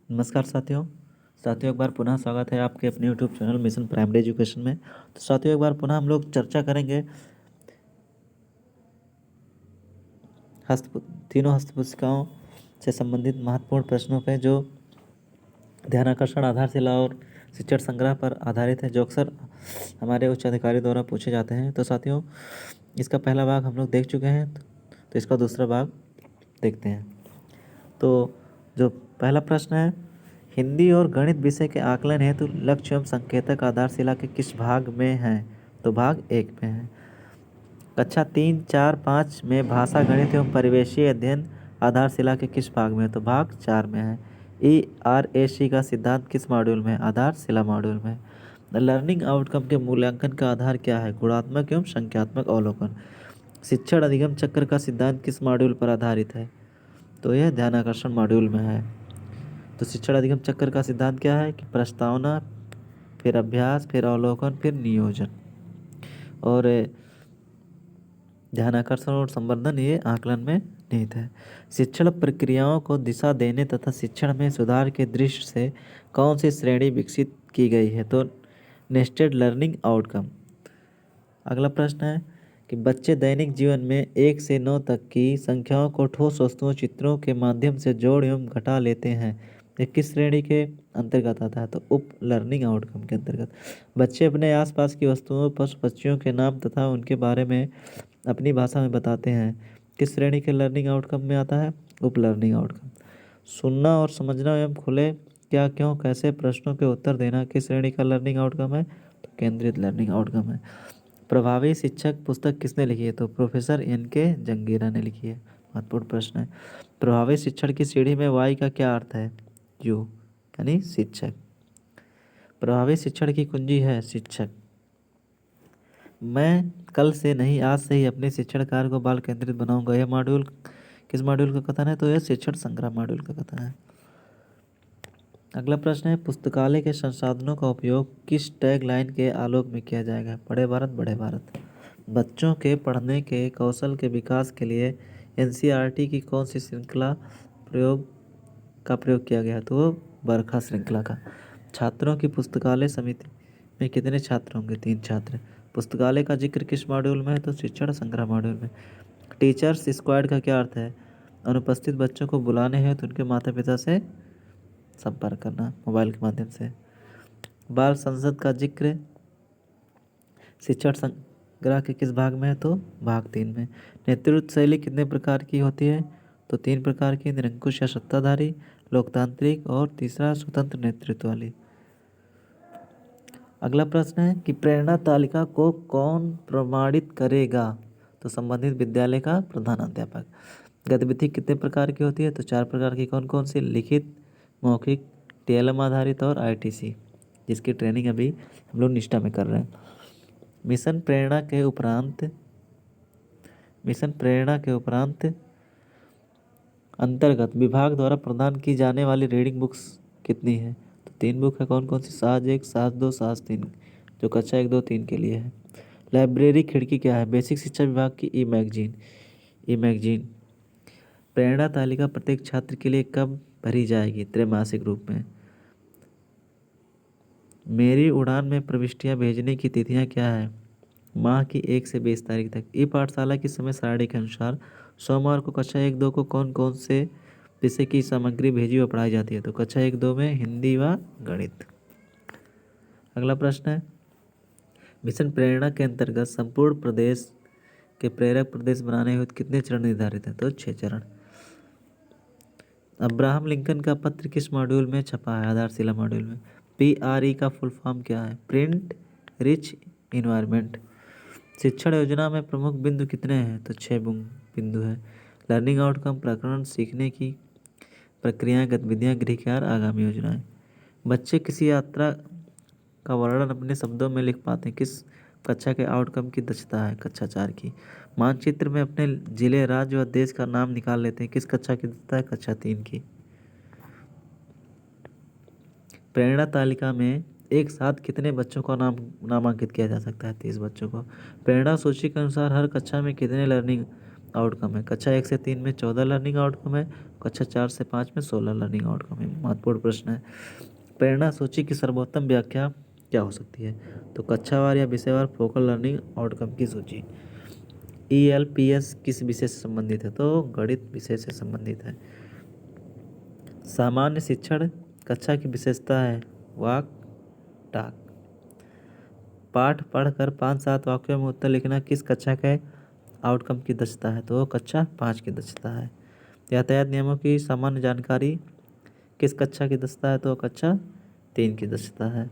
नमस्कार साथियों। एक बार पुनः स्वागत है आपके अपने YouTube channel mission primary education में। तो साथियों, एक बार पुनः हम लोग चर्चा करेंगे हस्त तीनों हस्तपुस्तिकाओं से संबंधित महत्वपूर्ण प्रश्नों पे, जो ध्यानाकर्षण, आधारशिला और शिक्षण संग्रह पर आधारित है, जो अक्सर हमारे उच्च अधिकारी द्वारा पूछे जाते हैं। तो साथियों, इसका पहला भाग हम लोग देख चुके हैं, तो इसका दूसरा भाग देखते हैं। तो जो पहला प्रश्न है, हिंदी और गणित विषय के आकलन हेतु लक्ष्य एवं संकेतक आधारशिला के किस भाग में है? तो भाग 1 में है। कक्षा 3, 4, 5 में भाषा, गणित एवं परिवेशीय अध्ययन आधारशिला के किस भाग में है? तो भाग 4 में है। ERAC का सिद्धांत किस मॉड्यूल में है? आधारशिला मॉड्यूल में। लर्निंग आउटकम के मूल्यांकन का आधार क्या है? गुणात्मक एवं संख्यात्मक अवलोकन। शिक्षण अधिगम चक्र का सिद्धांत किस मॉड्यूल पर आधारित है? तो यह ध्यानाकर्षण मॉड्यूल में है। तो शिक्षण अधिगम चक्र का सिद्धांत क्या है कि प्रस्तावना, फिर अभ्यास, फिर अवलोकन, फिर नियोजन। और ध्यानाकर्षण और संवर्धन ये आकलन में निहित है। शिक्षण प्रक्रियाओं को दिशा देने तथा शिक्षण में सुधार के दृष्टि से कौन सी श्रेणी विकसित की गई है? तो नेस्टेड लर्निंग आउटकम। अगला प्रश्न है कि बच्चे दैनिक जीवन में 1 से 9 तक की संख्याओं को ठोस वस्तुओं, चित्रों के माध्यम से जोड़ एवं घटा लेते हैं। ये किस श्रेणी के अंतर्गत आता है? तो उप लर्निंग आउटकम के अंतर्गत। बच्चे अपने आसपास की वस्तुओं, पशु पक्षियों के नाम तथा उनके बारे में अपनी भाषा में बताते हैं। किस श्रेणी के लर्निंग आउटकम में आता है? उप लर्निंग आउटकम। सुनना और समझना एवं खुले क्या, क्यों, कैसे प्रश्नों के उत्तर देना किस श्रेणी का लर्निंग आउटकम है? तो केंद्रित लर्निंग आउटकम है। प्रभावी शिक्षक पुस्तक किसने लिखी है? तो प्रोफेसर NK जंगीरा ने लिखी है। महत्वपूर्ण प्रश्न है। प्रभावी शिक्षण की सीढ़ी में वाई का क्या अर्थ है? यू यानी शिक्षक। प्रभावी शिक्षण की कुंजी है शिक्षक। मैं कल से नहीं, आज से ही अपने शिक्षण कार्य को बाल केंद्रित बनाऊंगा। यह मॉड्यूल किस मॉड्यूल का कथन है? तो यह शिक्षण संग्रह मॉड्यूल का कथन है। अगला प्रश्न है, पुस्तकालय के संसाधनों का उपयोग किस टैग लाइन के आलोक में किया जाएगा? पढ़े भारत, बढ़े भारत। बच्चों के पढ़ने के कौशल के विकास के लिए NCERT की कौन सी श्रृंखला प्रयोग किया गया? तो बरखा श्रृंखला का। छात्रों की पुस्तकालय समिति में कितने छात्र होंगे? 3 छात्र। पुस्तकालय का जिक्र किस मॉड्यूल में है? तो शिक्षण संग्रह मॉड्यूल में। टीचर्स स्क्वाड का क्या अर्थ है? अनुपस्थित बच्चों को बुलाने हैं तो उनके माता पिता से संपर्क करना मोबाइल के माध्यम से। बाल संसद का जिक्र शिक्षण संग्रह के किस भाग में है? तो भाग 3 में। नेतृत्व शैली कितने प्रकार की होती है? तो 3 प्रकार की, निरंकुश या सत्ताधारी, लोकतांत्रिक और तीसरा स्वतंत्र नेतृत्व वाली। अगला प्रश्न है कि प्रेरणा तालिका को कौन प्रमाणित करेगा? तो संबंधित विद्यालय का प्रधानाध्यापक। गतिविधि कितने प्रकार की होती है? तो 4 प्रकार की। कौन कौन सी? लिखित, मौखिक, TLM आधारित और ITC, जिसकी ट्रेनिंग अभी हम लोग निष्ठा में कर रहे हैं। मिशन प्रेरणा के उपरांत अंतर्गत विभाग द्वारा प्रदान की जाने वाली रीडिंग बुक्स कितनी है? तो 3 बुक है। कौन कौन सी? साहस 1, साहस 2, साहस 3, जो कक्षा 1, 2, 3 के लिए है। लाइब्रेरी खिड़की क्या है? बेसिक शिक्षा विभाग की ई मैगजीन। प्रेरणा तालिका प्रत्येक छात्र के लिए कब भरी जाएगी? त्रैमासिक रूप में। मेरी उड़ान में प्रविष्टियां भेजने की तिथियां क्या है? माह की 1 से 20 तारीख तक। ई पाठशाला की समय सारणी के अनुसार सोमवार को कक्षा 1, 2 को कौन कौन से विषय की सामग्री भेजी व पढ़ाई जाती है? तो कक्षा 1, 2 में हिंदी व गणित। अगला प्रश्न है, मिशन प्रेरणा के अंतर्गत संपूर्ण प्रदेश के प्रेरक प्रदेश बनाने हेतु कितने चरण निर्धारित हैं? तो 6 चरण। अब्राहम लिंकन का पत्र किस मॉड्यूल में छपा है? आधारशिला मॉड्यूल में। PRE का फुल फॉर्म क्या है? Print rich environment. शिक्षण योजना में प्रमुख बिंदु कितने हैं? तो 6 बिंदु हैं। लर्निंग आउटकम, प्रकरण, सीखने की प्रक्रियाएं, गतिविधियां, गृह कार्य, आगामी योजनाएं। बच्चे किसी यात्रा का वर्णन अपने शब्दों में लिख पाते हैं। किस कक्षा के आउटकम की दक्षता है? कक्षा 4 की। मानचित्र में अपने जिले, राज्य व देश का नाम निकाल लेते हैं। किस कक्षा की दक्षता है? कक्षा 3 की। प्रेरणा तालिका में एक साथ कितने बच्चों का नामांकित किया जा सकता है? 30 बच्चों को। प्रेरणा सूची के अनुसार हर कक्षा में कितने लर्निंग आउटकम है? कक्षा 1 से 3 में 14 लर्निंग आउटकम है। कक्षा 4 से 5 में 16 लर्निंग आउटकम है। महत्वपूर्ण प्रश्न है, प्रेरणा सूची की सर्वोत्तम व्याख्या क्या हो सकती है? तो कक्षावार या विषयवार फोकल लर्निंग आउटकम की सूची। ELPS किस विषय से संबंधित है? तो गणित विषय से संबंधित है। सामान्य शिक्षण कक्षा की विशेषता है वाक टाक। पाठ पढ़कर 5-7 वाक्यों में उत्तर लिखना किस कक्षा के आउटकम की दक्षता है? तो कक्षा 5 की दक्षता है। यातायात नियमों की सामान्य जानकारी किस कक्षा की दक्षता है? तो कक्षा 3 की दक्षता है।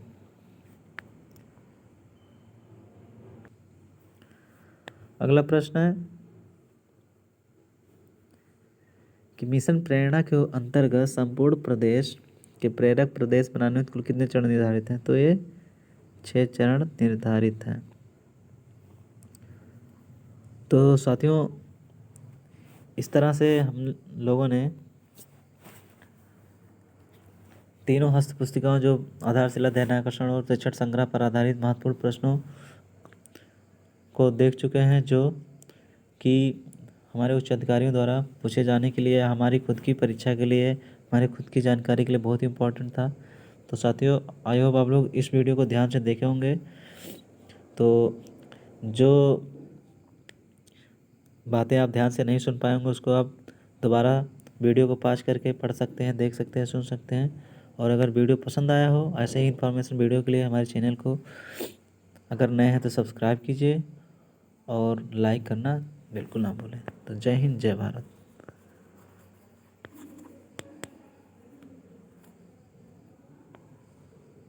अगला प्रश्न है कि मिशन प्रेरणा के अंतर्गत संपूर्ण प्रदेश के प्रेरक प्रदेश बनाने में कुल कितने चरण निर्धारित हैं? तो ये 6 चरण निर्धारित हैं। तो साथियों, इस तरह से हम लोगों ने तीनों हस्त पुस्तिकाओं जो आधारशिला, ध्यानाकर्षण और शिक्षण संग्रह पर आधारित महत्वपूर्ण प्रश्नों को देख चुके हैं, जो कि हमारे उच्च अधिकारियों द्वारा पूछे जाने के लिए, हमारी खुद की परीक्षा के लिए, हमारी खुद की जानकारी के लिए बहुत ही इम्पोर्टेंट था। तो साथियों, आई होप आप लोग इस वीडियो को ध्यान से देखे होंगे। तो जो बातें आप ध्यान से नहीं सुन पाए होंगे उसको आप दोबारा वीडियो को पॉज करके पढ़ सकते हैं, देख सकते हैं, सुन सकते हैं। और अगर वीडियो पसंद आया हो ऐसे ही इन्फॉर्मेशन वीडियो के लिए हमारे चैनल को अगर नए हैं तो सब्सक्राइब कीजिए और लाइक करना बिल्कुल ना भूलें। तो जय हिंद, जय भारत।